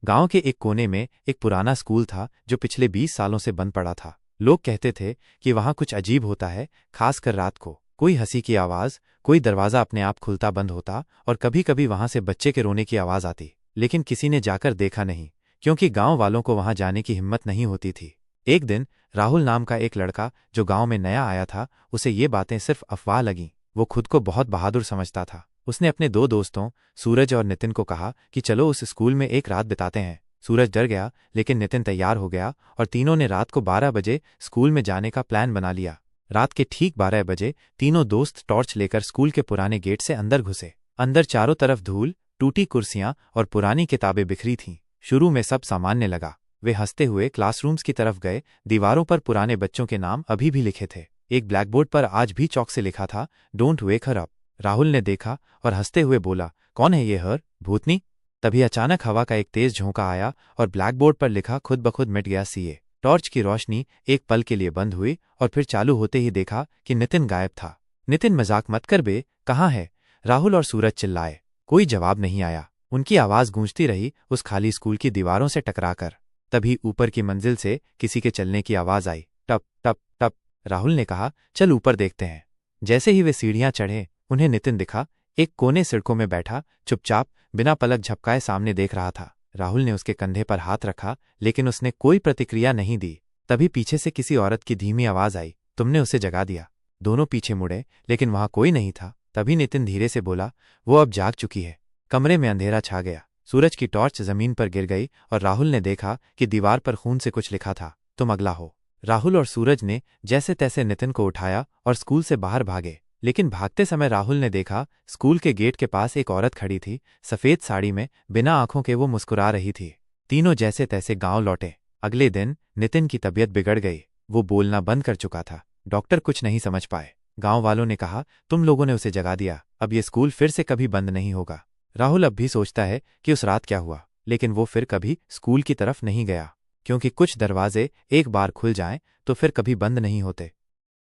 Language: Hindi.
गांव के एक कोने में एक पुराना स्कूल था जो पिछले 20 सालों से बंद पड़ा था। लोग कहते थे कि वहां कुछ अजीब होता है, खासकर रात को। कोई हंसी की आवाज, कोई दरवाजा अपने आप खुलता बंद होता, और कभी कभी वहां से बच्चे के रोने की आवाज आती। लेकिन किसी ने जाकर देखा नहीं, क्योंकि गांव वालों को वहां जाने की हिम्मत नहीं होती थी। एक दिन राहुल नाम का एक लड़का जो गांव में नया आया था, उसे ये बातें सिर्फ अफवाह लगीं। वो खुद को बहुत बहादुर समझता था। उसने अपने दो दोस्तों सूरज और नितिन को कहा कि चलो उस स्कूल में एक रात बिताते हैं। सूरज डर गया, लेकिन नितिन तैयार हो गया और तीनों ने रात को 12 बजे स्कूल में जाने का प्लान बना लिया। रात के ठीक 12 बजे तीनों दोस्त टॉर्च लेकर स्कूल के पुराने गेट से अंदर घुसे। अंदर चारों तरफ धूल, टूटी कुर्सियां और पुरानी किताबें बिखरी थीं। शुरू में सब सामान्य लगा। वे हंसते हुए क्लासरूम्स की तरफ गए। दीवारों पर पुराने बच्चों के नाम अभी भी लिखे थे। एक ब्लैकबोर्ड पर आज भी चौक से लिखा था, don't wake her up. Rahul ने देखा और हंसते हुए बोला, कौन है ये हर, भूतनी? तभी अचानक हवा का एक तेज झोंका आया और ब्लैकबोर्ड पर लिखा खुद ब खुद मिट गया सीए। टॉर्च की रोशनी एक पल के लिए बंद हुई और फिर चालू होते ही देखा कि नितिन गायब था। नितिन, मजाक मत कर बे, कहाँ है? राहुल और सूरज चिल्लाए। कोई जवाब नहीं आया। उनकी आवाज गूंजती रही उस खाली स्कूल की दीवारों से टकराकर। तभी ऊपर की मंजिल से किसी के चलने की आवाज आई, टप टप टप। राहुल ने कहा, चल ऊपर देखते हैं। जैसे ही वे सीढ़ियां चढ़े, उन्हें नितिन दिखा। एक कोने सड़कों में बैठा, चुपचाप, बिना पलक झपकाए सामने देख रहा था। राहुल ने उसके कंधे पर हाथ रखा, लेकिन उसने कोई प्रतिक्रिया नहीं दी। तभी पीछे से किसी औरत की धीमी आवाज आई, तुमने उसे जगा दिया। दोनों पीछे मुड़े, लेकिन वहां कोई नहीं था। तभी नितिन धीरे से बोला, वो अब जाग चुकी है। कमरे में अंधेरा छा गया। सूरज की टॉर्च जमीन पर गिर गई और राहुल ने देखा कि दीवार पर खून से कुछ लिखा था, तुम अगला हो। राहुल और सूरज ने जैसे तैसे नितिन को उठाया और स्कूल से बाहर भागे। लेकिन भागते समय राहुल ने देखा स्कूल के गेट के पास एक औरत खड़ी थी, सफेद साड़ी में, बिना आंखों के वो मुस्कुरा रही थी। तीनों जैसे तैसे गांव लौटे। अगले दिन नितिन की तबीयत बिगड़ गई। वो बोलना बंद कर चुका था। डॉक्टर कुछ नहीं समझ पाए। गांव वालों ने कहा, तुम लोगों ने उसे जगा दिया, अब ये स्कूल फिर से कभी बंद नहीं होगा। राहुल अब भी सोचता है कि उस रात क्या हुआ, लेकिन वो फिर कभी स्कूल की तरफ नहीं गया, क्योंकि कुछ दरवाजे एक बार खुल जाएं तो फिर कभी बंद नहीं होते।